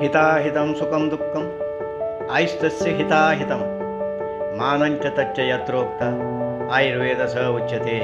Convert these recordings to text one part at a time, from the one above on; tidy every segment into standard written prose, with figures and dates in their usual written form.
हिताहितं सुखं दुःखम् आयुस्तस्य हिताहितं मानञ्च तच्च यत्रोक्त आयुर्वेद स उच्यते.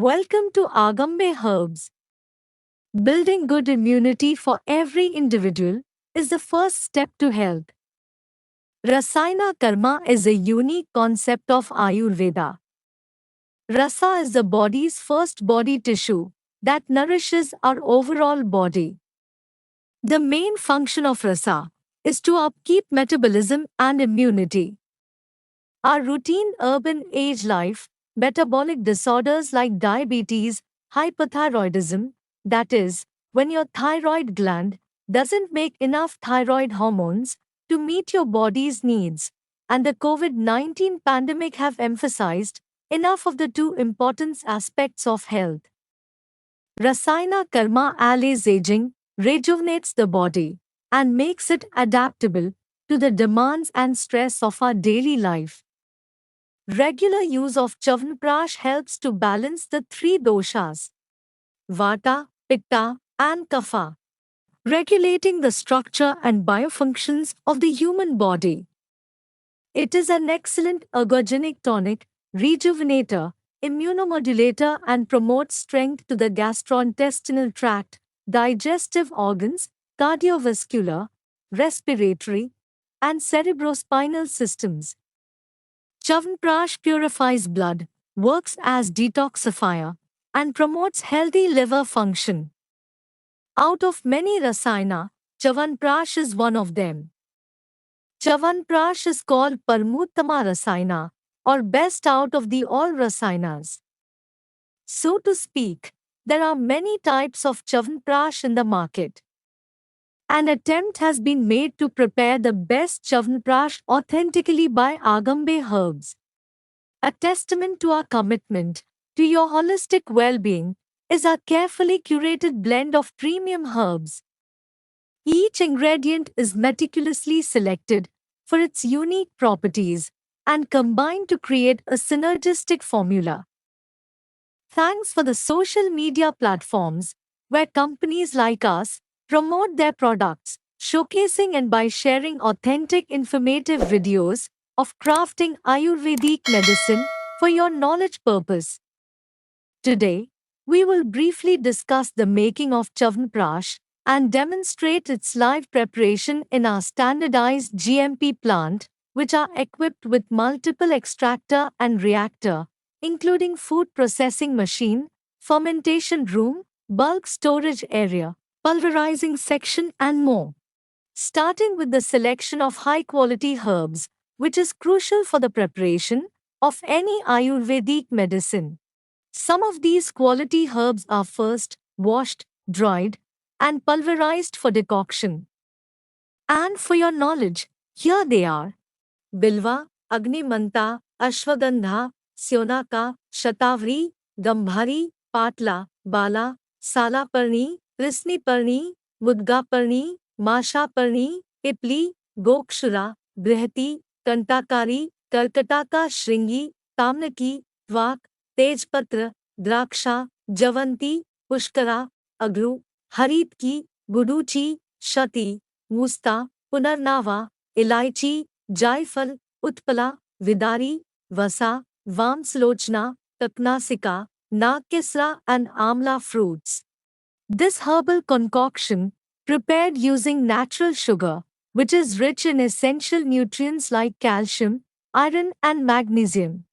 Welcome to Agambe Herbs. Building good immunity for every individual is the first step to health. Rasayana Karma is a unique concept of Ayurveda. Rasa is the body's first body tissue that nourishes our overall body. The main function of rasa is to upkeep metabolism and immunity. Our routine urban age life, metabolic disorders like diabetes, hypothyroidism, that is, when your thyroid gland doesn't make enough thyroid hormones to meet your body's needs, and the COVID 19 pandemic have emphasized enough of the two important aspects of health. Rasayana Karma allays aging, rejuvenates the body, and makes it adaptable to the demands and stress of our daily life. Regular use of Chyawanprash helps to balance the three doshas, Vata, Pitta, and Kapha, regulating the structure and biofunctions of the human body. It is an excellent ergogenic tonic, rejuvenator, immunomodulator, and promotes strength to the gastrointestinal tract, digestive organs, cardiovascular, respiratory, and cerebrospinal systems. Chyawanprash purifies blood, works as detoxifier, and promotes healthy liver function. Out of many rasayana, Chyawanprash is one of them. Chyawanprash is called Parmuttama rasayana, or best out of the all rasayanas. So to speak, there are many types of Chyawanprash in the market. An attempt has been made to prepare the best Chyawanprash authentically by Agambe Herbs. A testament to our commitment to your holistic well-being is our carefully curated blend of premium herbs. Each ingredient is meticulously selected for its unique properties and combined to create a synergistic formula. Thanks for the social media platforms where companies like us promote their products, showcasing and by sharing authentic informative videos of crafting Ayurvedic medicine for your knowledge purpose. Today, we will briefly discuss the making of Chyawanprash and demonstrate its live preparation in our standardized GMP plant, which are equipped with multiple extractor and reactor, including food processing machine, fermentation room, bulk storage area, pulverizing section and more. Starting with the selection of high-quality herbs, which is crucial for the preparation of any Ayurvedic medicine. Some of these quality herbs are first washed, dried, and pulverized for decoction. And for your knowledge, here they are: Bilva, Agnimanta, Ashwagandha, Syonaka, Shatavari, Gambhari, Patla, Bala, Salaparni, Krisniparni, Mudgaparni, Mashaparni, Ipli, Gokshura, Brihati, Kantakari, Karkataka Shringi, Tamnaki, Tvak, Tejpatra, Draksha, Javanti, Pushkara, Agru, Haritki, Guduchi, Shati, Musta, Punarnava, Ilaichi, Jaifal, Utpala, Vidari, Vasa, Vamslochna, Taknasika, Nagkesra and Amla fruits. This herbal concoction, prepared using natural sugar, which is rich in essential nutrients like calcium, iron and magnesium.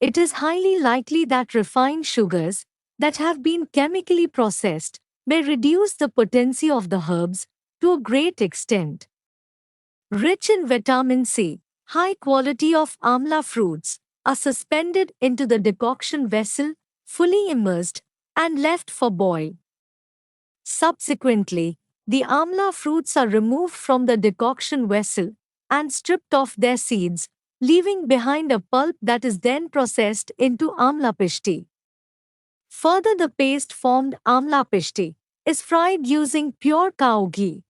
It is highly likely that refined sugars that have been chemically processed may reduce the potency of the herbs to a great extent. Rich in vitamin C, high quality of amla fruits are suspended into the decoction vessel, fully immersed, and left for boil. Subsequently, the amla fruits are removed from the decoction vessel and stripped of their seeds, leaving behind a pulp that is then processed into amla pishti. Further, the paste formed amla pishti is fried using pure cow ghee.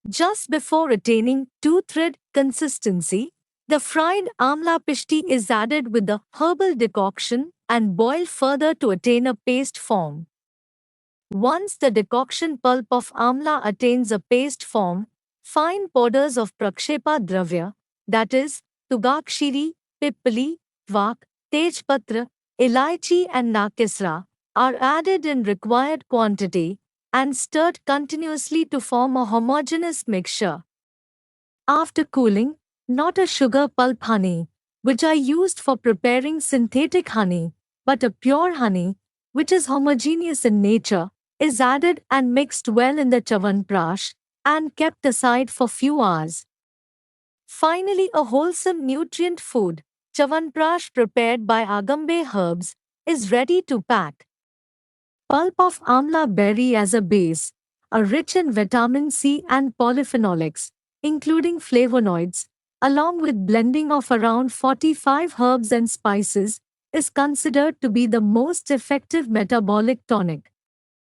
Just before attaining two-thread consistency, the fried amla pishti is added with the herbal decoction and boiled further to attain a paste form. Once the decoction pulp of amla attains a paste form, fine powders of prakshepa dravya, that is, tugakshiri, pippali, vak, tejpatra, ilaichi and nakisra, are added in required quantity and stirred continuously to form a homogeneous mixture. After cooling, not a sugar pulp honey, which are used for preparing synthetic honey, but a pure honey, which is homogeneous in nature, is added and mixed well in the chavanprash and kept aside for few hours. Finally, a wholesome nutrient food, chavanprash prepared by Agambe herbs, is ready to pack. Pulp of amla berry as a base, are rich in vitamin C and polyphenolics, including flavonoids, along with blending of around 45 herbs and spices, is considered to be the most effective metabolic tonic.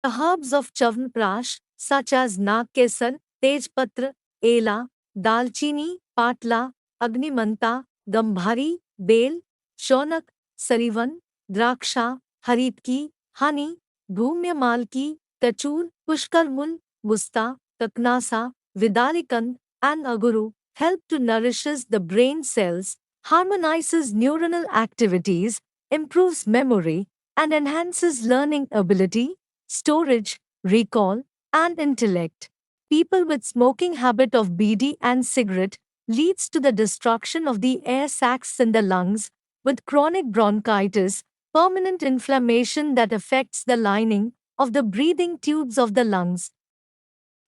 The herbs of Chavanprash, such as Nagkesan, Tejpatra, Ela, Dalchini, Patla, Agnimanta, Gambhari, Bel, Shonak, Sarivan, Draksha, Haritki, Honey, Bhumya Malki, Kachur, Pushkarmul, Musta, Kaknasa, Vidarikand, and Aguru help to nourishes the brain cells, harmonizes neuronal activities, improves memory, and enhances learning ability, storage, recall, and intellect. People with smoking habit of BD and cigarette leads to the destruction of the air sacs in the lungs with chronic bronchitis, permanent inflammation that affects the lining of the breathing tubes of the lungs.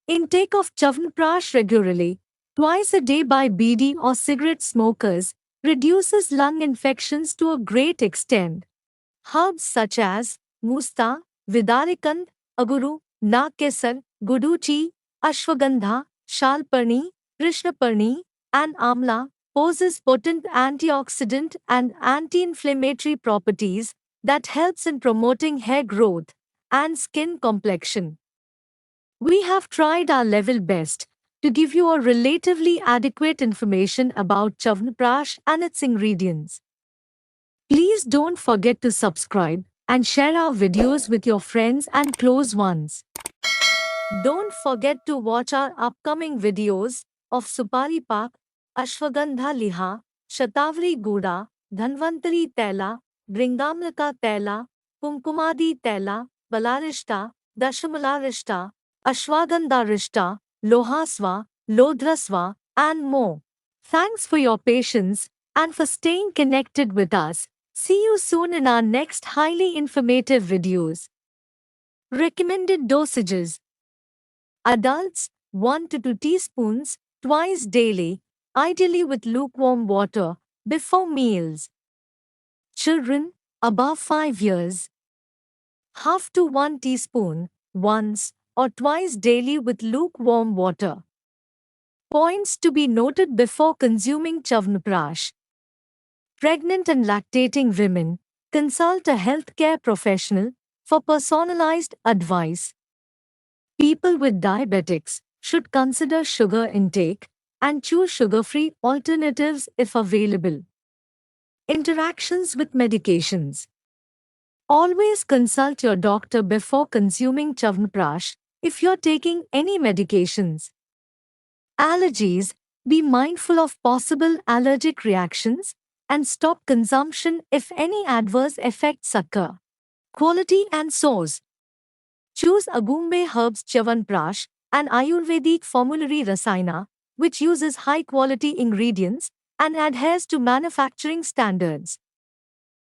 Intake of Chavanprash regularly, twice a day by BD or cigarette smokers, reduces lung infections to a great extent. Herbs such as Musta, Vidarikand, Aguru, Nakesar, Guduchi, Ashwagandha, Shalparni, Krishnaparni, and Amla possess potent antioxidant and anti-inflammatory properties that helps in promoting hair growth and skin complexion. We have tried our level best to give you a relatively adequate information about Chavanprash and its ingredients. Please don't forget to subscribe and share our videos with your friends and close ones. Don't forget to watch our upcoming videos of Supari Pak, Ashwagandha Liha, Shatavari Guda, Dhanvantari Tela, Bringamlaka Tela, Kumkumadi Tela, Balarishta, Dashamalarishta, Ashwagandha Rishta, Lohasva, Lodrasva, and more. Thanks for your patience and for staying connected with us. See you soon in our next highly informative videos. Recommended dosages. Adults, 1 to 2 teaspoons, twice daily, ideally with lukewarm water, before meals. Children, above 5 years, half to 1 teaspoon, once or twice daily with lukewarm water. Points to be noted before consuming Chavanprash. Pregnant and lactating women, consult a healthcare professional for personalized advice. People with diabetics should consider sugar intake and choose sugar-free alternatives if available. Interactions with medications. Always consult your doctor before consuming Chavanprash if you're taking any medications. Allergies. Be mindful of possible allergic reactions and stop consumption if any adverse effects occur. Quality and source. Choose Agumbe Herbs Chavanprash, an Ayurvedic formulary rasina, which uses high-quality ingredients and adheres to manufacturing standards.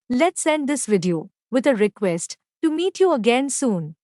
Let's end this video with a request to meet you again soon.